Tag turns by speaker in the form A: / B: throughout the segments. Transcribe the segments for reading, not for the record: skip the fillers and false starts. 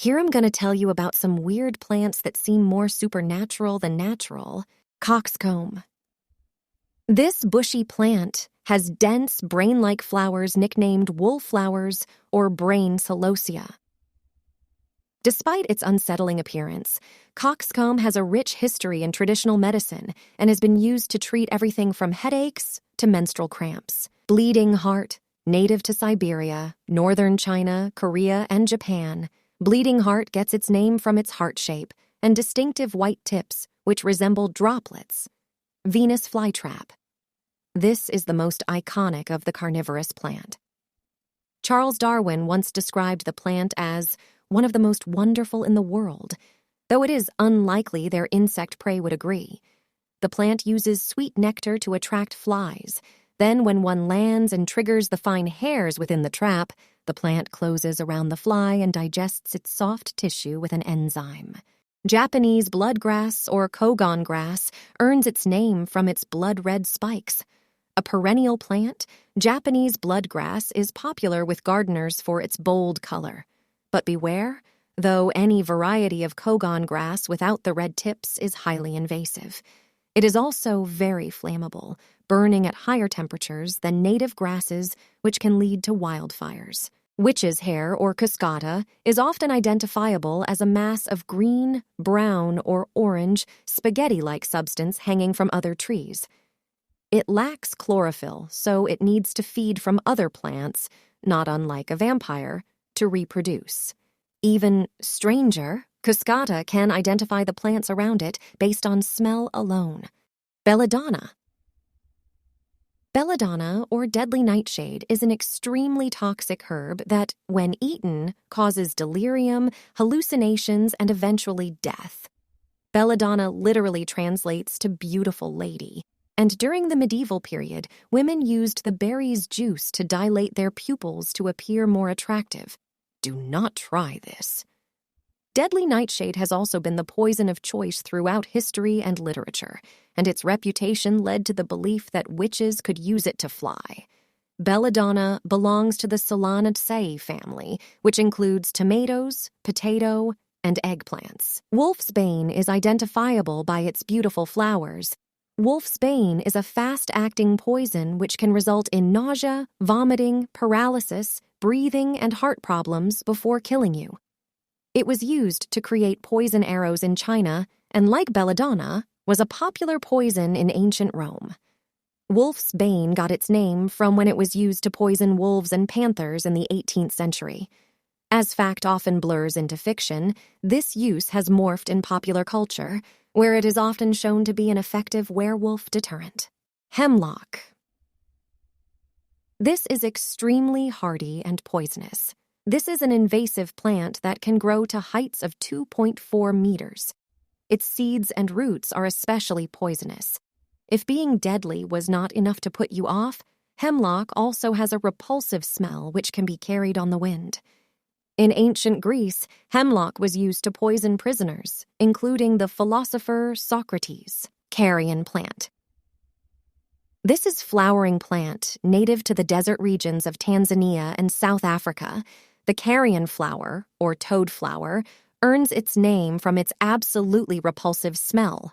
A: Here I'm going to tell you about some weird plants that seem more supernatural than natural. Coxcomb. This bushy plant has dense, brain-like flowers nicknamed wolf flowers or brain celosia. Despite its unsettling appearance, coxcomb has a rich history in traditional medicine and has been used to treat everything from headaches to menstrual cramps. Bleeding heart, native to Siberia, northern China, Korea, and Japan. Bleeding heart gets its name from its heart shape and distinctive white tips, which resemble droplets. Venus flytrap. This is the most iconic of the carnivorous plant. Charles Darwin once described the plant as one of the most wonderful in the world, though it is unlikely their insect prey would agree. The plant uses sweet nectar to attract flies. Then, when one lands and triggers the fine hairs within the trap, the plant closes around the fly and digests its soft tissue with an enzyme. Japanese bloodgrass or kogon grass earns its name from its blood-red spikes. A perennial plant, Japanese bloodgrass is popular with gardeners for its bold color. But beware, though any variety of kogon grass without the red tips is highly invasive. It is also very flammable, burning at higher temperatures than native grasses, which can lead to wildfires. Witch's hair, or cascata, is often identifiable as a mass of green, brown, or orange, spaghetti-like substance hanging from other trees. It lacks chlorophyll, so it needs to feed from other plants, not unlike a vampire, to reproduce. Even stranger, cascata can identify the plants around it based on smell alone. Belladonna. Belladonna, or deadly nightshade, is an extremely toxic herb that, when eaten, causes delirium, hallucinations, and eventually death. Belladonna literally translates to beautiful lady, and during the medieval period, women used the berry's juice to dilate their pupils to appear more attractive. Do not try this. Deadly nightshade has also been the poison of choice throughout history and literature, and its reputation led to the belief that witches could use it to fly. Belladonna belongs to the Solanaceae family, which includes tomatoes, potato, and eggplants. Wolf's bane is identifiable by its beautiful flowers. Wolf's bane is a fast-acting poison which can result in nausea, vomiting, paralysis, breathing, and heart problems before killing you. It was used to create poison arrows in China, and like belladonna, was a popular poison in ancient Rome. Wolf's bane got its name from when it was used to poison wolves and panthers in the 18th century. As fact often blurs into fiction, this use has morphed in popular culture, where it is often shown to be an effective werewolf deterrent. Hemlock. This is extremely hardy and poisonous. This is an invasive plant that can grow to heights of 2.4 meters. Its seeds and roots are especially poisonous. If being deadly was not enough to put you off, hemlock also has a repulsive smell which can be carried on the wind. In ancient Greece, hemlock was used to poison prisoners, including the philosopher Socrates. Carrion plant. This is flowering plant native to the desert regions of Tanzania and South Africa. The carrion flower, or toad flower, earns its name from its absolutely repulsive smell.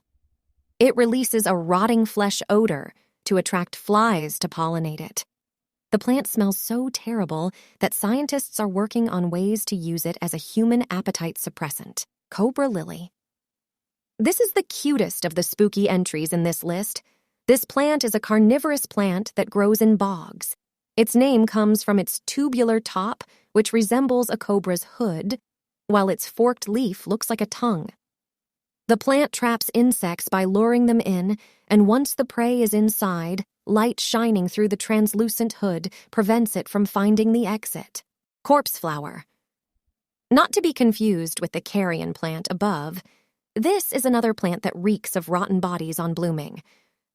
A: It releases a rotting flesh odor to attract flies to pollinate it. The plant smells so terrible that scientists are working on ways to use it as a human appetite suppressant. Cobra lily. This is the cutest of the spooky entries in this list. This plant is a carnivorous plant that grows in bogs. Its name comes from its tubular top, which resembles a cobra's hood, while its forked leaf looks like a tongue. The plant traps insects by luring them in, and once the prey is inside, light shining through the translucent hood prevents it from finding the exit. Corpse flower. Not to be confused with the carrion plant above, this is another plant that reeks of rotten bodies on blooming.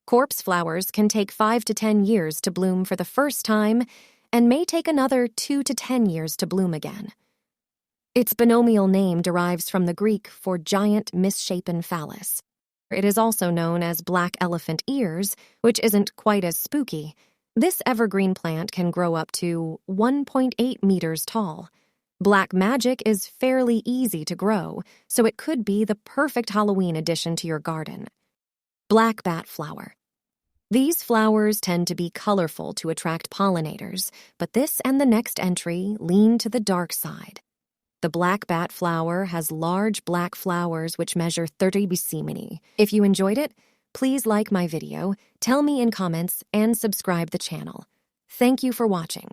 A: Corpse flowers can take 5 to 10 years to bloom for the first time and may take another 2 to 10 years to bloom again. Its binomial name derives from the Greek for giant misshapen phallus. It is also known as black elephant ears, which isn't quite as spooky. This evergreen plant can grow up to 1.8 meters tall. Black magic is fairly easy to grow, so it could be the perfect Halloween addition to your garden. Black bat flower. These flowers tend to be colorful to attract pollinators, but this and the next entry lean to the dark side. The black bat flower has large black flowers which measure 30 cm. If you enjoyed it, please like my video, tell me in comments, and subscribe the channel. Thank you for watching.